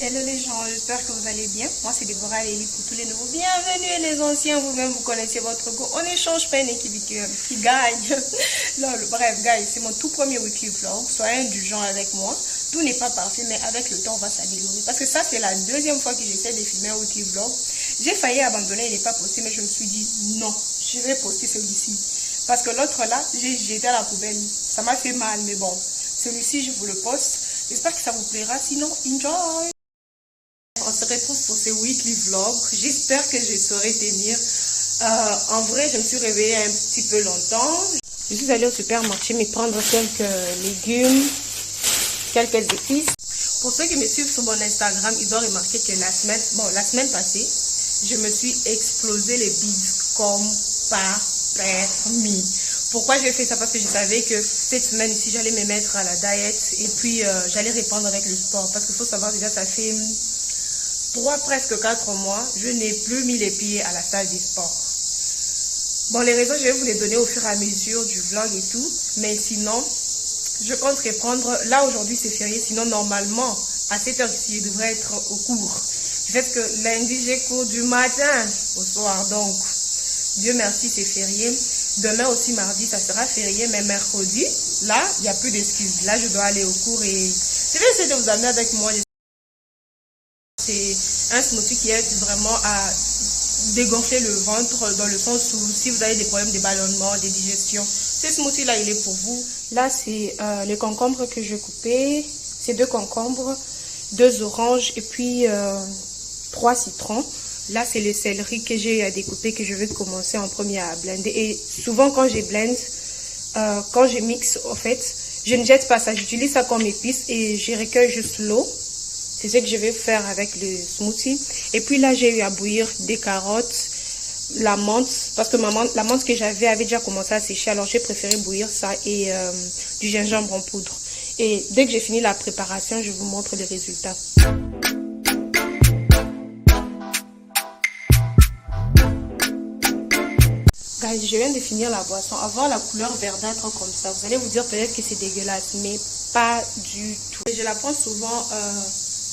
Hello les gens, j'espère que vous allez bien. Moi c'est Déborah Lélie pour tous les nouveaux. Bienvenue et les anciens, vous-même vous connaissez votre go. On n'échange pas une équipe qui gagne. Non, bref, guys, c'est mon tout premier weekly vlog. Soyez indulgents avec moi. Tout n'est pas parfait, mais avec le temps on va s'améliorer. Parce que ça c'est la deuxième fois que j'essaie de filmer un weekly vlog. J'ai failli abandonner, il n'est pas posté, mais je me suis dit non, je vais poster celui-ci. Parce que l'autre là, j'ai jeté à la poubelle. Ça m'a fait mal, mais bon, celui-ci je vous le poste. J'espère que ça vous plaira, sinon enjoy. On se retrouve pour ce weekly vlog. J'espère que je saurai tenir. En vrai, je me suis réveillée un petit peu longtemps. Je suis allée au supermarché me prendre quelques légumes, quelques épices. Pour ceux qui me suivent sur mon Instagram, ils doivent remarquer que la semaine passée, je me suis explosé les bides comme pas permis. Pourquoi j'ai fait ça? Parce que je savais que cette semaine ici, j'allais me mettre à la diète et puis j'allais répondre avec le sport. Parce qu'il faut savoir déjà, ça fait presque 4 mois, je n'ai plus mis les pieds à la salle du sport. Bon, les raisons, je vais vous les donner au fur et à mesure du vlog et tout. Mais sinon, je compte reprendre. Là, aujourd'hui, c'est férié. Sinon, normalement, à 7 h ici, je devrais être au cours. Du fait que lundi, j'ai cours du matin au soir. Donc, Dieu merci, c'est férié. Demain aussi, mardi, ça sera férié. Mais mercredi, là, il n'y a plus d'excuses. Là, je dois aller au cours et je vais essayer de vous amener avec moi. C'est un smoothie qui aide vraiment à dégonfler le ventre, dans le sens où si vous avez des problèmes de ballonnement, de digestion, ce smoothie là il est pour vous. Là c'est les concombres que je coupais, c'est 2 concombres, 2 oranges et puis 3 citrons. Là c'est le céleri que j'ai découpé, que je vais commencer en premier à blender. Et souvent quand je blende, quand je mixe en fait, je ne jette pas ça, j'utilise ça comme épice et je recueille juste l'eau. C'est ce que je vais faire avec le smoothie. Et puis là, j'ai eu à bouillir des carottes, la menthe, parce que la menthe que j'avais avait déjà commencé à sécher. Alors, j'ai préféré bouillir ça et du gingembre en poudre. Et dès que j'ai fini la préparation, je vous montre les résultats. Guys, je viens de finir la boisson. Avoir la couleur verdâtre comme ça, vous allez vous dire peut-être que c'est dégueulasse, mais pas du tout. Je la prends souvent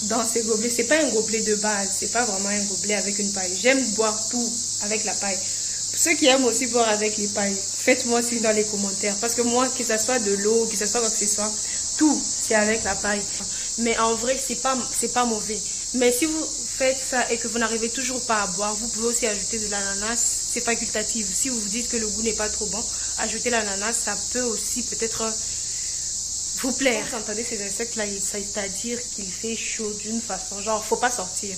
dans ces gobelets. C'est pas un gobelet de base, c'est pas vraiment un gobelet avec une paille. J'aime boire tout avec la paille. Pour ceux qui aiment aussi boire avec les pailles, faites-moi signe dans les commentaires. Parce que moi, que ce soit de l'eau, que ce soit quoi que ce soit, tout, c'est avec la paille. Mais en vrai, c'est pas mauvais. Mais si vous faites ça et que vous n'arrivez toujours pas à boire, vous pouvez aussi ajouter de l'ananas. C'est facultatif. Si vous vous dites que le goût n'est pas trop bon, ajoutez l'ananas. Ça peut aussi peut-être vous plaire. Vous entendez ces insectes là, c'est-à-dire qu'il fait chaud d'une façon, genre faut pas sortir.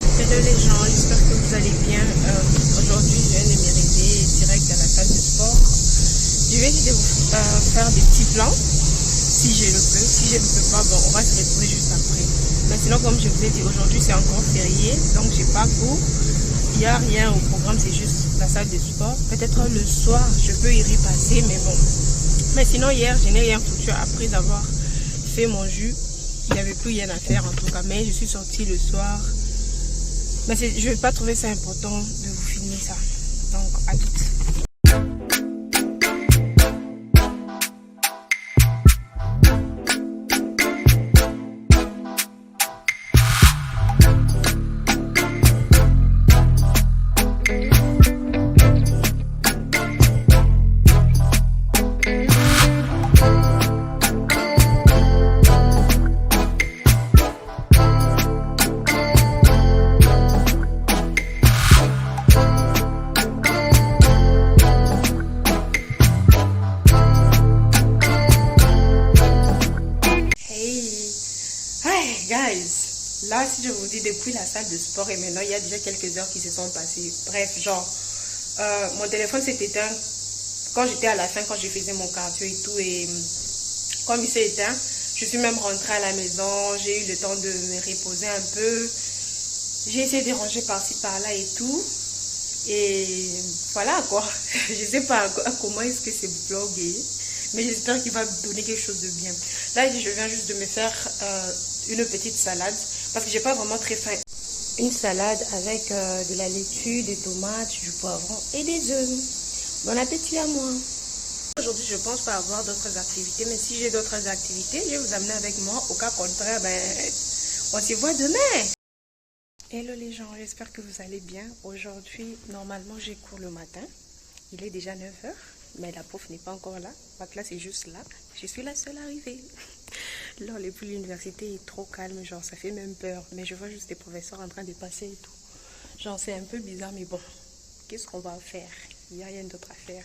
Hello les gens, j'espère que vous allez bien. Aujourd'hui je viens de me réveiller direct à la salle de sport. Je vais essayer de vous faire des petits plans si je le peux. Si je ne peux pas, bon, on va se retrouver juste après. Mais sinon, comme je vous ai dit, aujourd'hui c'est encore férié, donc j'ai pas cours. Il n'y a rien au programme, c'est juste la salle de sport. Peut-être le soir je peux y repasser, mais bon. Mais sinon, hier, je n'ai rien foutu après avoir fait mon jus. Il n'y avait plus rien à faire en tout cas. Mais je suis sortie le soir. Mais je ne vais pas trouver ça important de vous filmer ça. Donc, à toutes. Guys, là si je vous dis depuis la salle de sport et maintenant il y a déjà quelques heures qui se sont passées. Bref, genre mon téléphone s'est éteint quand j'étais à la fin, quand je faisais mon cardio et tout, et comme il s'est éteint, je suis même rentrée à la maison, j'ai eu le temps de me reposer un peu, j'ai essayé de ranger par-ci par-là et tout, et voilà quoi. Je sais pas comment est-ce que c'est vlogué, mais j'espère qu'il va donner quelque chose de bien. Là je viens juste de me faire une petite salade parce que j'ai pas vraiment très faim. Une salade avec de la laitue, des tomates, du poivron et des œufs. Bon appétit à moi. Aujourd'hui, je pense pas avoir d'autres activités, mais si j'ai d'autres activités, je vais vous amener avec moi. Au cas contraire, ben, On se voit demain. Hello les gens, j'espère que vous allez bien. Aujourd'hui, normalement, j'ai cours le matin. Il est déjà 9 h, mais la prof n'est pas encore là. Ma classe est juste là. Je suis la seule arrivée. Là, l'université est trop calme, genre ça fait même peur. Mais je vois juste des professeurs en train de passer et tout. Genre c'est un peu bizarre, mais bon, qu'est-ce qu'on va faire? Il n'y a rien d'autre à faire.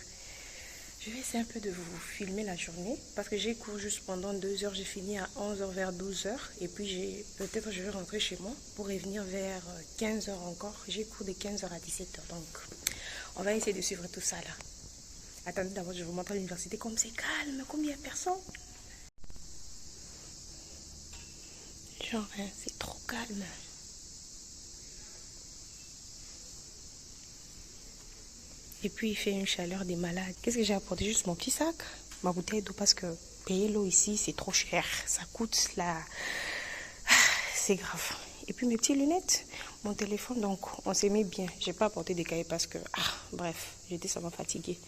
Je vais essayer un peu de vous filmer la journée parce que j'ai cours juste pendant 2 h. J'ai fini à 11 h vers 12 h et puis peut-être je vais rentrer chez moi pour revenir vers 15 h encore. J'ai cours de 15 h à 17 h, donc on va essayer de suivre tout ça là. Attendez d'abord, je vous montre l'université comme c'est calme, combien il y a personne. Genre hein, c'est trop calme. Et puis il fait une chaleur des malades. Qu'est-ce que j'ai apporté? Juste mon petit sac, ma bouteille d'eau parce que payer l'eau ici c'est trop cher. Ça coûte la... C'est grave. Et puis mes petites lunettes, mon téléphone, donc on s'est mis bien. J'ai pas apporté des cahiers parce que... bref, j'étais ça m'a fatiguée.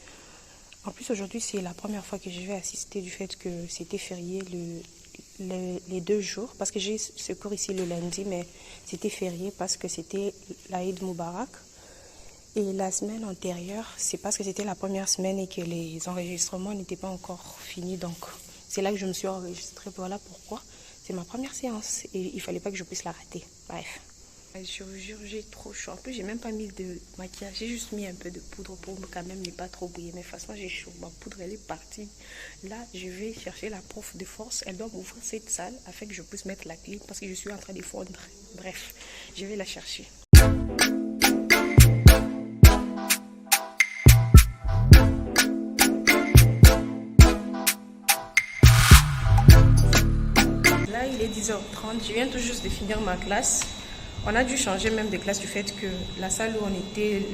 En plus aujourd'hui c'est la première fois que je vais assister du fait que c'était férié les 2 jours. Parce que j'ai ce cours ici le lundi, mais c'était férié parce que c'était l'Aïd Moubarak. Et la semaine antérieure, c'est parce que c'était la première semaine et que les enregistrements n'étaient pas encore finis. Donc, c'est là que je me suis enregistrée. Voilà pourquoi. C'est ma première séance et il ne fallait pas que je puisse la rater. Bref. Je vous jure, j'ai trop chaud. En plus, j'ai même pas mis de maquillage. J'ai juste mis un peu de poudre pour quand même ne pas trop briller. Mais de toute façon, j'ai chaud. Ma poudre, elle est partie. Là, je vais chercher la prof de force. Elle doit m'ouvrir cette salle afin que je puisse mettre la clé parce que je suis en train de fondre. Bref, je vais la chercher. Il est 10 h 30, je viens tout juste de finir ma classe. On a dû changer même de classe du fait que la salle où on était,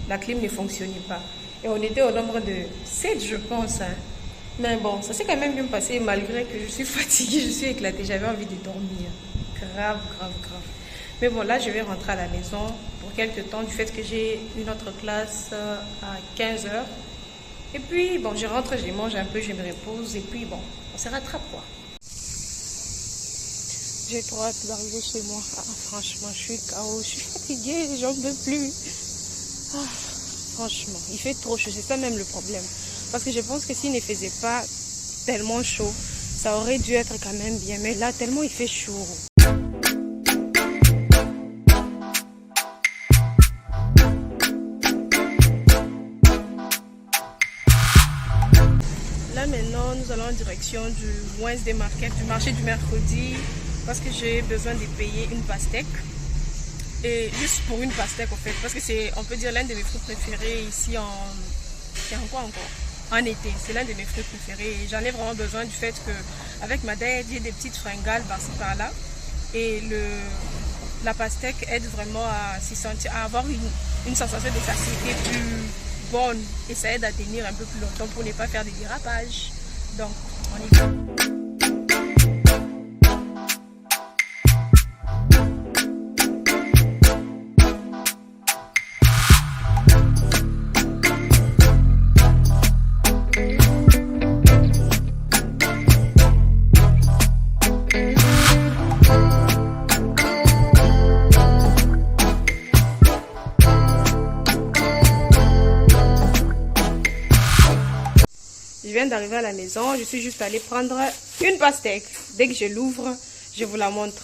la clim ne fonctionnait pas. Et on était au nombre de 7, je pense. Hein. Mais bon, ça s'est quand même bien passé malgré que je suis fatiguée, je suis éclatée. J'avais envie de dormir. Grave. Mais bon, là, je vais rentrer à la maison pour quelques temps du fait que j'ai une autre classe à 15 h. Et puis, bon, je rentre, je mange un peu, je me repose. Et puis, bon, on se rattrape quoi. J'ai trop hâte d'arriver chez moi. Franchement, je suis KO, je suis fatiguée, j'en peux plus. Franchement, il fait trop chaud, c'est ça même le problème. Parce que je pense que s'il ne faisait pas tellement chaud, ça aurait dû être quand même bien. Mais là, tellement il fait chaud. Là maintenant, nous allons en direction du Wednesday Market, du marché du mercredi. Parce que j'ai besoin de payer une pastèque. Et juste pour une pastèque en fait. Parce que c'est, on peut dire, l'un de mes fruits préférés ici c'est en quoi encore? En été. C'est l'un de mes fruits préférés. Et j'en ai vraiment besoin du fait que avec ma dette, j'ai des petites fringales par-ci par-là. Et la pastèque aide vraiment à s'y sentir, à avoir une sensation de satiété plus bonne. Et ça aide à tenir un peu plus longtemps pour ne pas faire des dérapages. Donc, on y va. Je viens d'arriver à la maison, je suis juste allée prendre une pastèque. Dès que je l'ouvre, je vous la montre.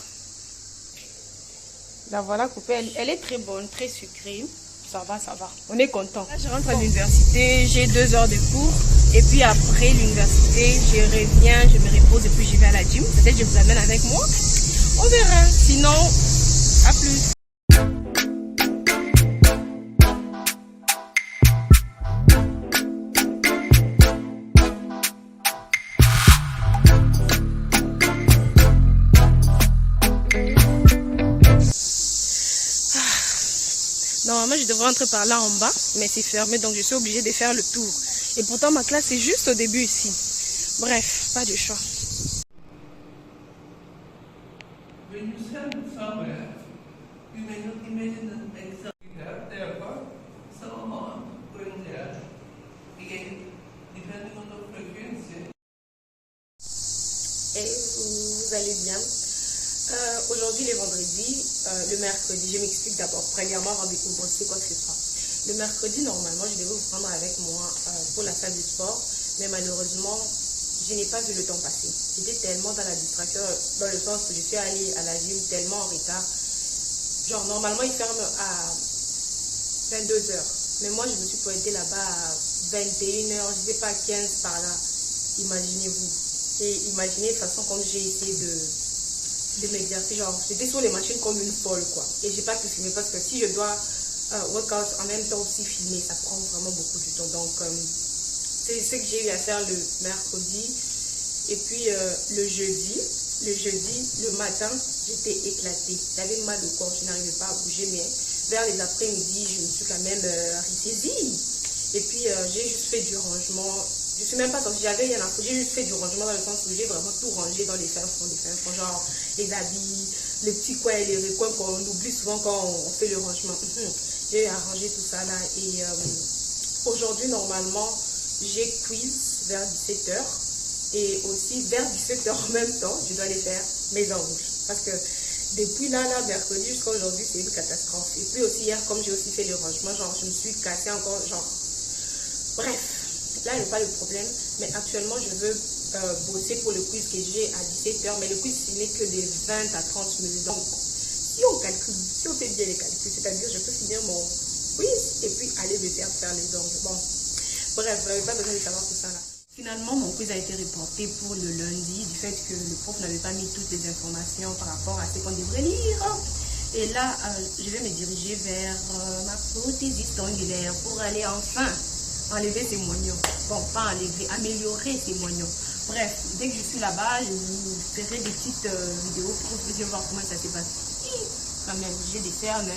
La voilà coupée, elle est très bonne, très sucrée. Ça va. On est content. Là, je rentre à l'université, j'ai 2 heures de cours. Et puis après l'université, je reviens, je me repose et puis je vais à la gym. Peut-être que je vous amène avec moi. On verra. Sinon, à plus. Normalement, je devrais entrer par là en bas, mais c'est fermé, donc je suis obligée de faire le tour. Et pourtant, ma classe est juste au début ici. Bref, pas de choix. Et vous allez bien. aujourd'hui, les vendredis, le mercredi, je m'explique d'abord. Premièrement, avant de commencer quoi que ce soit. Le mercredi, normalement, je devais vous prendre avec moi pour la salle du sport. Mais malheureusement, je n'ai pas vu le temps passer. J'étais tellement dans la distraction, dans le sens où je suis allée à la gym tellement en retard. Genre, normalement, ils ferment à 22 heures. Mais moi, je me suis pointée là-bas à 21 heures, je ne sais pas, 15 par là. Imaginez-vous. Et imaginez de toute façon comme j'ai essayé de m'exercer. Genre, j'étais sur les machines comme une folle, quoi. Et j'ai pas pu filmer parce que si je dois workout en même temps aussi filmer, ça prend vraiment beaucoup de temps. Donc, c'est ce que j'ai eu à faire le mercredi. Et puis, le jeudi, le matin, j'étais éclatée. J'avais mal au corps, je n'arrivais pas à bouger, mais vers les après-midi, je me suis quand même ressaisie. Et puis, j'ai juste fait du rangement. Je suis même pas sortie, j'avais rien à foutre. J'ai juste fait du rangement dans le sens où j'ai vraiment tout rangé dans les fins fonds, genre les habits, les petits coins et les recoins qu'on oublie souvent quand on fait le rangement. J'ai arrangé tout ça là. Et aujourd'hui, normalement, j'ai quiz vers 17 h. Et aussi, vers 17 h en même temps, je dois aller faire mes ongles. Parce que depuis là, mercredi jusqu'à aujourd'hui, c'est une catastrophe. Et puis aussi, hier, comme j'ai aussi fait le rangement, genre, je me suis cassée encore, genre. Bref, là, il n'y a pas de problème. Mais actuellement, je veux bosser pour le quiz que j'ai à 17 h. Mais le quiz, ce n'est que de 20 à 30 minutes. Donc, si on calcule, si on fait bien les calculs, c'est-à-dire, je peux finir mon quiz et puis aller me faire les ongles. Bon, bref, vous n'avez pas besoin de savoir tout ça là. Finalement, mon quiz a été reporté pour le lundi du fait que le prof n'avait pas mis toutes les informations par rapport à ce qu'on devrait lire. Et là, je vais me diriger vers ma prothésiste ongulaire pour aller enfin enlever ces moignons. Bon, pas enlever, améliorer ces moignons. Bref, dès que je suis là-bas, je vous ferai des petites vidéos pour que vous puissiez voir comment ça s'est passé. Quand même, j'ai des cernes.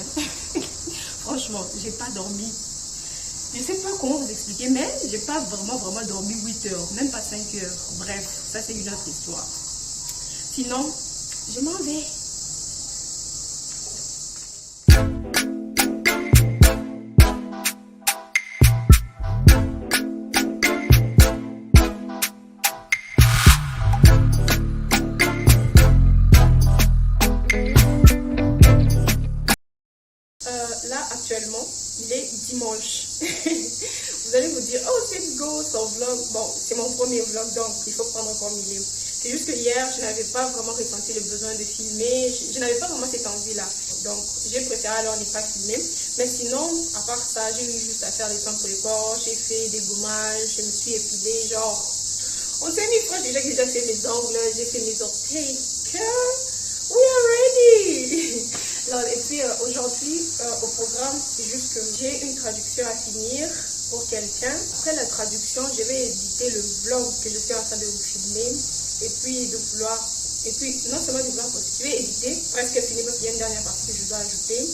Franchement, j'ai pas dormi. Je ne sais pas comment vous expliquer, mais j'ai pas vraiment dormi 8 heures, même pas 5 heures. Bref, ça c'est une autre histoire. Sinon, je m'en vais. Là, actuellement, il est dimanche. Vous allez vous dire, oh, c'est go, son vlog. Bon, c'est mon premier vlog, donc il faut prendre comme il est. C'est juste que hier, je n'avais pas vraiment ressenti le besoin de filmer. Je n'avais pas vraiment cette envie-là. Donc, j'ai préféré alors ne pas filmer. Mais sinon, à part ça, j'ai eu juste à faire les soins pour le corps. J'ai fait des gommages, je me suis épilée, genre. On s'est mis proche déjà que j'ai déjà fait mes ongles, j'ai fait mes orteils. We are ready! Alors, et puis aujourd'hui, au programme, c'est juste que j'ai une traduction à finir pour quelqu'un. Après la traduction, je vais éditer le vlog que je suis en train de vous filmer. Et puis, non seulement de vouloir, je vais éditer, presque fini parce qu'il y a une dernière partie que je dois ajouter.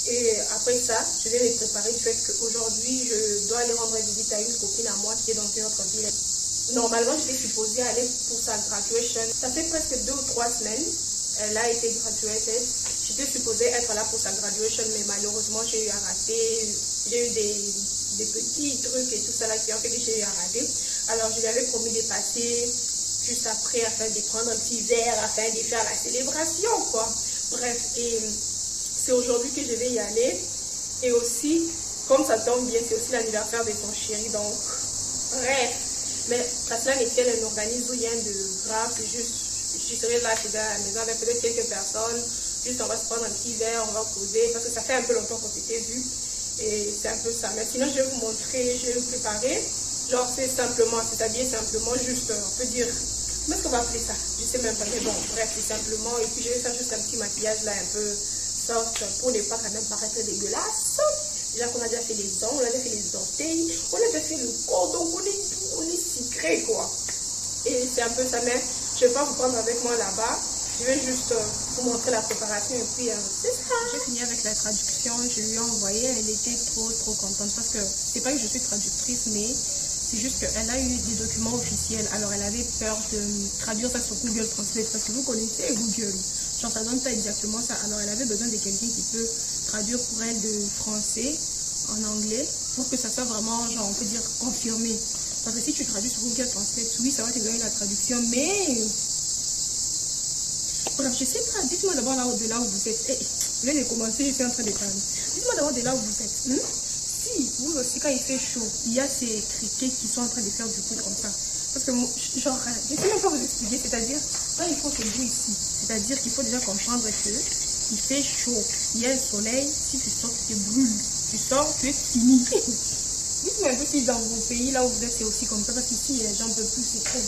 Et après ça, je vais me préparer du fait qu'aujourd'hui, je dois aller rendre visite à une copine à moi qui est dans une autre ville. Normalement, j'étais supposée aller pour sa graduation. Ça fait presque 2 ou 3 semaines. Elle a été graduated. J'étais supposée être là pour sa graduation, mais malheureusement, j'ai eu à rater. J'ai eu des petits trucs et tout ça là qui ont fait que j'ai eu à rater. Alors, je lui avais promis de passer juste après afin de prendre un petit verre, afin de faire la célébration, quoi. Bref, et c'est aujourd'hui que je vais y aller. Et aussi, comme ça tombe bien, c'est aussi l'anniversaire de son chéri, donc, bref. Mais à cela n'est elle n'organise rien de grave, c'est juste, je serai là chez la maison avec peut-être quelques personnes, juste on va se prendre un petit verre, on va poser, parce que ça fait un peu longtemps qu'on s'était vu, et c'est un peu ça. Mais sinon, je vais vous montrer, je vais vous préparer, genre c'est simplement, c'est-à-dire simplement juste, on peut dire, comment est-ce qu'on va appeler ça? Je sais même pas, mais bon, bref, c'est simplement, et puis je vais faire juste un petit maquillage là, un peu soft, pour ne pas quand même paraître dégueulasse. Déjà qu'on a déjà fait les dents, on a déjà fait les orteils, on a déjà fait le corps, donc on est secret quoi. Et c'est un peu ça, mais je ne vais pas vous prendre avec moi là-bas. Je vais juste vous montrer la préparation et puis c'est ça. J'ai fini avec la traduction, je lui ai envoyé, elle était trop contente parce que c'est pas que je suis traductrice, mais c'est juste qu'elle a eu des documents officiels. Alors elle avait peur de traduire ça sur Google Translate parce que vous connaissez Google. Genre ça donne pas exactement ça. Alors elle avait besoin de quelqu'un qui peut traduire pour elle de français en anglais pour que ça soit vraiment, genre on peut dire confirmé. Parce que si tu traduis sur Google Translate, oui ça va te donner la traduction, mais Bref, je sais pas. Dites-moi d'abord là de là où vous êtes. Hey, je viens de commencer, je suis en train de parler. Dites-moi d'abord de là où vous êtes. Si, vous aussi, quand il fait chaud, il y a ces criquets qui sont en train de faire du bruit comme ça. Parce que, genre, je ne sais même pas vous expliquer. C'est-à-dire, quand il faut ce bruit ici, c'est-à-dire qu'il faut déjà comprendre que il fait chaud. Il y a un soleil. Si tu sors, tu te brûles. Tu sors, tu es fini. Dites-moi un peu si dans vos pays, là où vous êtes, c'est aussi comme ça. Parce qu'ici, j'en peux plus, c'est trop.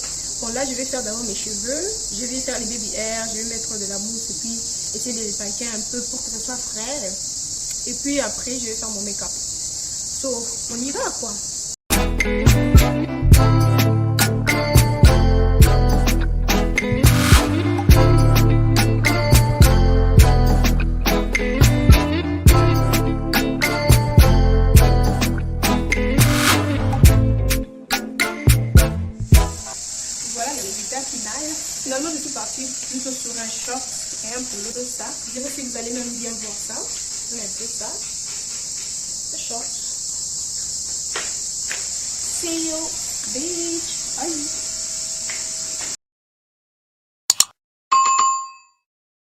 Bon, là, je vais faire d'abord mes cheveux. Je vais faire les baby hair. Je vais mettre de la mousse et puis essayer de les paquer un peu pour que ce soit frais. Et puis après, je vais faire mon make-up. So, on y va, quoi. Finalement, je suis partie plutôt sur un short et un polo de ça. Je sais que vous allez même bien voir ça. Un peu ça. Le short. See you, bitch. Bye.